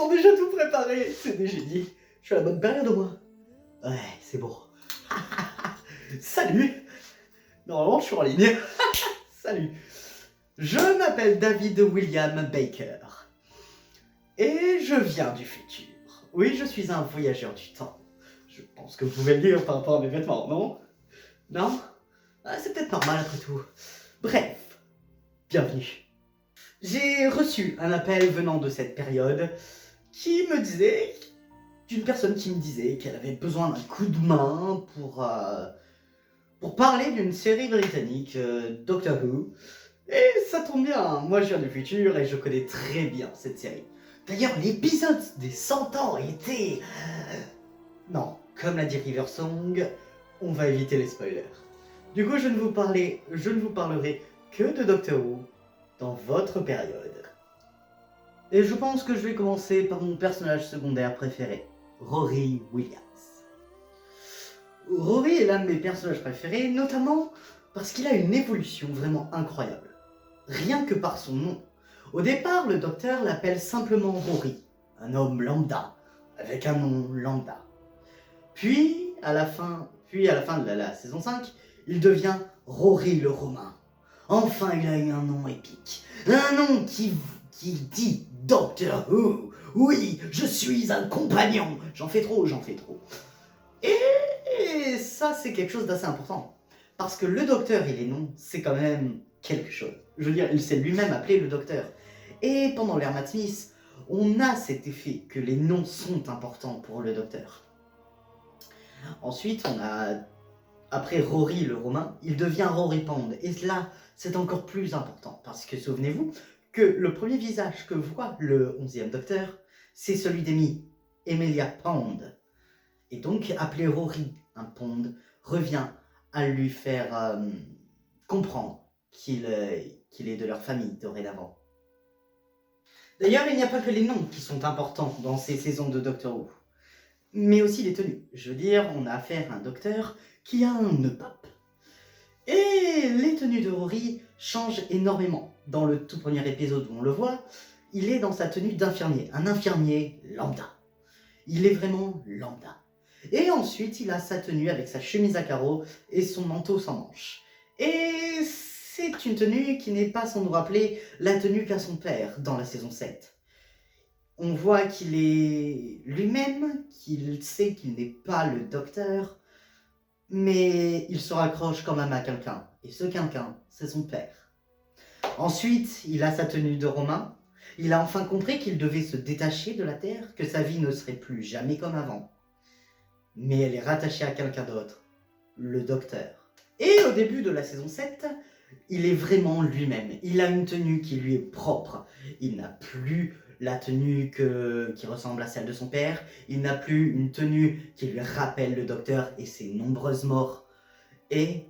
ont déjà tout préparé. C'est des génies. Je suis à la bonne période au moins. Ouais, c'est bon. Salut. Normalement, je suis en ligne. Salut. Je m'appelle David William Baker. Et je viens du futur. Oui, je suis un voyageur du temps. Je pense que vous pouvez le lire par rapport à mes vêtements, non? Non? Ah, c'est peut-être normal après tout. Bref, bienvenue. J'ai reçu un appel venant de cette période qui me disait, d'une personne qui me disait qu'elle avait besoin d'un coup de main pour parler d'une série britannique, Doctor Who. Et ça tombe bien, moi je viens du futur et je connais très bien cette série. D'ailleurs, l'épisode des 100 ans était... Non, comme l'a dit Riversong, on va éviter les spoilers. Du coup, je ne vous parlerai que de Doctor Who dans votre période. Et je pense que je vais commencer par mon personnage secondaire préféré, Rory Williams. Rory est l'un de mes personnages préférés, notamment parce qu'il a une évolution vraiment incroyable. Rien que par son nom. Au départ, le docteur l'appelle simplement Rory, un homme lambda, avec un nom lambda. Puis, à la fin de la saison 5, il devient Rory le Romain. Enfin, il a eu un nom épique. Un nom qui dit Doctor Who. Oui, je suis un compagnon. J'en fais trop. Et ça, c'est quelque chose d'assez important. Parce que le docteur et les noms, c'est quand même quelque chose. Je veux dire, il s'est lui-même appelé le docteur. Et pendant l'ère Matt Smith, on a cet effet que les noms sont importants pour le docteur. Ensuite, après Rory le Romain, il devient Rory Pond. Et là, c'est encore plus important. Parce que souvenez-vous que le premier visage que voit le 11e docteur, c'est celui d'Amy, Emilia Pond. Et donc, appeler Rory un Pond revient à lui faire comprendre qu'il est de leur famille dorénavant. D'ailleurs, il n'y a pas que les noms qui sont importants dans ces saisons de Doctor Who, mais aussi les tenues. Je veux dire, on a affaire à un docteur qui a un nœud pape. Et les tenues de Rory changent énormément. Dans le tout premier épisode où on le voit, il est dans sa tenue d'infirmier, un infirmier lambda. Il est vraiment lambda. Et ensuite, il a sa tenue avec sa chemise à carreaux et son manteau sans manches. Et c'est une tenue qui n'est pas sans nous rappeler la tenue qu'a son père dans la saison 7. On voit qu'il est lui-même, qu'il sait qu'il n'est pas le docteur, mais il se raccroche quand même à quelqu'un. Et ce quelqu'un, c'est son père. Ensuite, il a sa tenue de Romain. Il a enfin compris qu'il devait se détacher de la Terre, que sa vie ne serait plus jamais comme avant. Mais elle est rattachée à quelqu'un d'autre, le docteur. Et au début de la saison 7, il est vraiment lui-même. Il a une tenue qui lui est propre. Il n'a plus la tenue qui ressemble à celle de son père. Il n'a plus une tenue qui lui rappelle le docteur et ses nombreuses morts. Et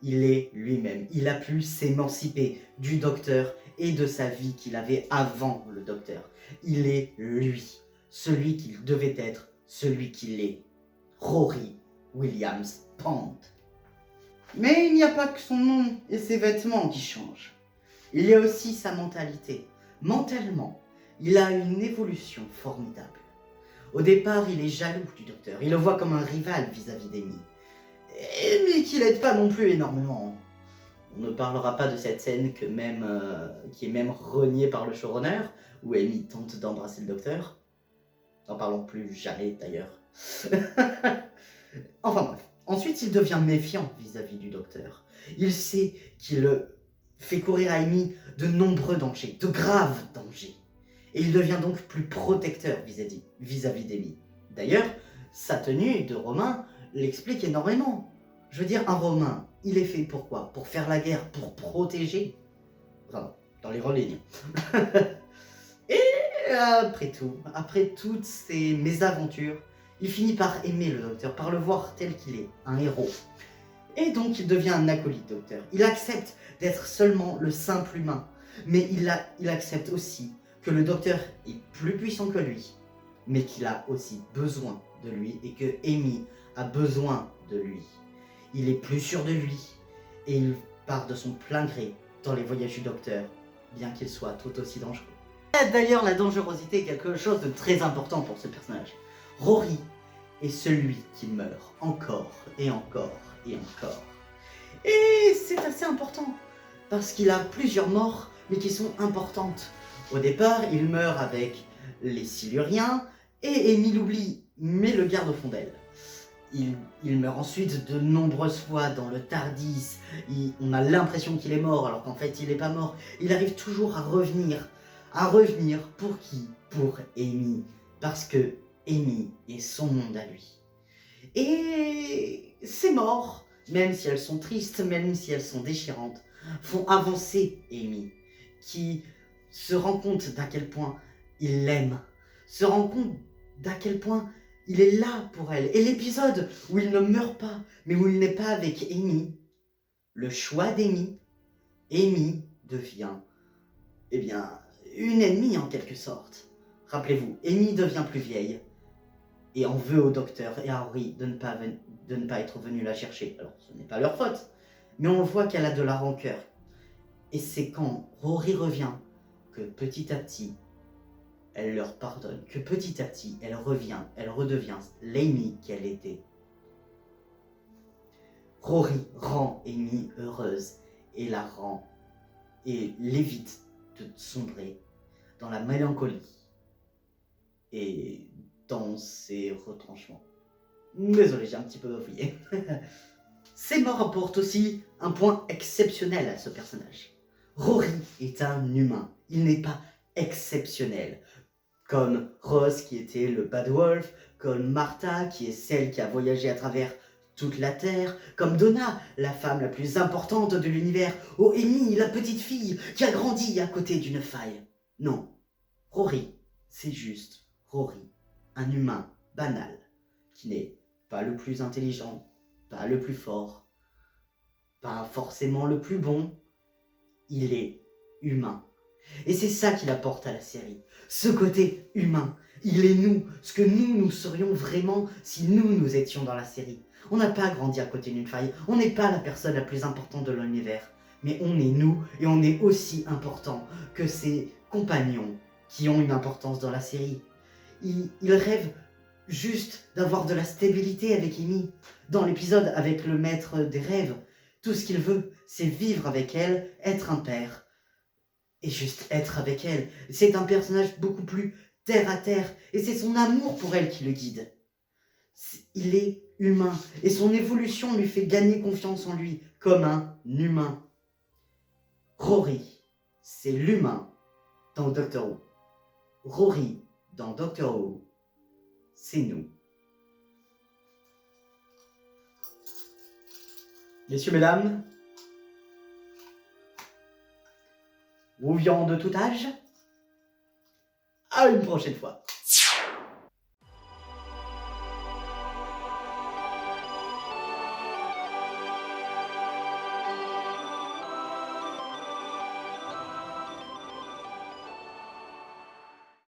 il est lui-même. Il a pu s'émanciper du docteur et de sa vie qu'il avait avant le docteur. Il est lui, celui qu'il devait être, celui qu'il est. Rory Williams Pond. Mais il n'y a pas que son nom et ses vêtements qui changent. Il y a aussi sa mentalité. Mentalement, il a une évolution formidable. Au départ, il est jaloux du docteur. Il le voit comme un rival vis-à-vis d'Amy. Mais qui l'aide pas non plus énormément. On ne parlera pas de cette scène qui est même reniée par le showrunner, où Amy tente d'embrasser le docteur. N'en parlons plus jamais d'ailleurs. Enfin bref. Ensuite, il devient méfiant vis-à-vis du docteur. Il sait qu'il fait courir à Amy de nombreux dangers, de graves dangers. Et il devient donc plus protecteur vis-à-vis d'Amy. D'ailleurs, sa tenue de Romain l'explique énormément. Je veux dire, un Romain, il est fait pour quoi? Pour faire la guerre, pour protéger. Enfin, dans les grandes lignes. Et après toutes ces mésaventures, il finit par aimer le docteur, par le voir tel qu'il est, un héros. Et donc il devient un acolyte docteur. Il accepte d'être seulement le simple humain, mais il accepte aussi que le docteur est plus puissant que lui, mais qu'il a aussi besoin de lui et que Amy a besoin de lui. Il est plus sûr de lui et il part de son plein gré dans les voyages du docteur, bien qu'il soit tout aussi dangereux. D'ailleurs, la dangerosité est quelque chose de très important pour ce personnage. Rory est celui qui meurt encore et encore et encore. Et c'est assez important, parce qu'il a plusieurs morts, mais qui sont importantes. Au départ, il meurt avec les Siluriens, et Amy l'oublie, mais le garde au fond d'elle. Il meurt ensuite de nombreuses fois dans le Tardis. On a l'impression qu'il est mort, alors qu'en fait il n'est pas mort. Il arrive toujours à revenir. À revenir pour qui? Pour Amy. Parce que Amy est son monde à lui. Et ces morts, même si elles sont tristes, même si elles sont déchirantes, font avancer Amy, qui se rend compte d'à quel point il l'aime, se rend compte d'à quel point il est là pour elle. Et l'épisode où il ne meurt pas, mais où il n'est pas avec Amy, le choix d'Amy, Amy devient, eh bien, une ennemie en quelque sorte. Rappelez-vous, Amy devient plus vieille et en veut au docteur et à Rory de ne pas être venu la chercher. Alors, ce n'est pas leur faute, mais on voit qu'elle a de la rancœur. Et c'est quand Rory revient que petit à petit, elle leur pardonne, que petit à petit, elle redevient l'Amy qu'elle était. Rory rend Amy heureuse et l'évite de sombrer dans la mélancolie et dans ses retranchements. Désolé, j'ai un petit peu bafouillé. Ces morts apportent aussi un point exceptionnel à ce personnage. Rory est un humain, il n'est pas exceptionnel. Comme Ross qui était le Bad Wolf, comme Martha qui est celle qui a voyagé à travers toute la Terre, comme Donna, la femme la plus importante de l'univers, ou Amy, la petite fille qui a grandi à côté d'une faille. Non, Rory, c'est juste Rory, un humain banal, qui n'est pas le plus intelligent, pas le plus fort, pas forcément le plus bon, il est humain. Et c'est ça qu'il apporte à la série, ce côté humain. Il est nous, ce que nous serions vraiment si nous étions dans la série. On n'a pas grandi à côté d'une faille, on n'est pas la personne la plus importante de l'univers, mais on est nous et on est aussi important que ses compagnons qui ont une importance dans la série. Il rêve juste d'avoir de la stabilité avec Amy. Dans l'épisode avec le maître des rêves, tout ce qu'il veut, c'est vivre avec elle, être un père. Et juste être avec elle. C'est un personnage beaucoup plus terre à terre. Et c'est son amour pour elle qui le guide. Il est humain. Et son évolution lui fait gagner confiance en lui. Comme un humain. Rory, c'est l'humain dans Doctor Who. Rory, dans Doctor Who, c'est nous. Messieurs, mesdames, Whovians de tout âge, à une prochaine fois.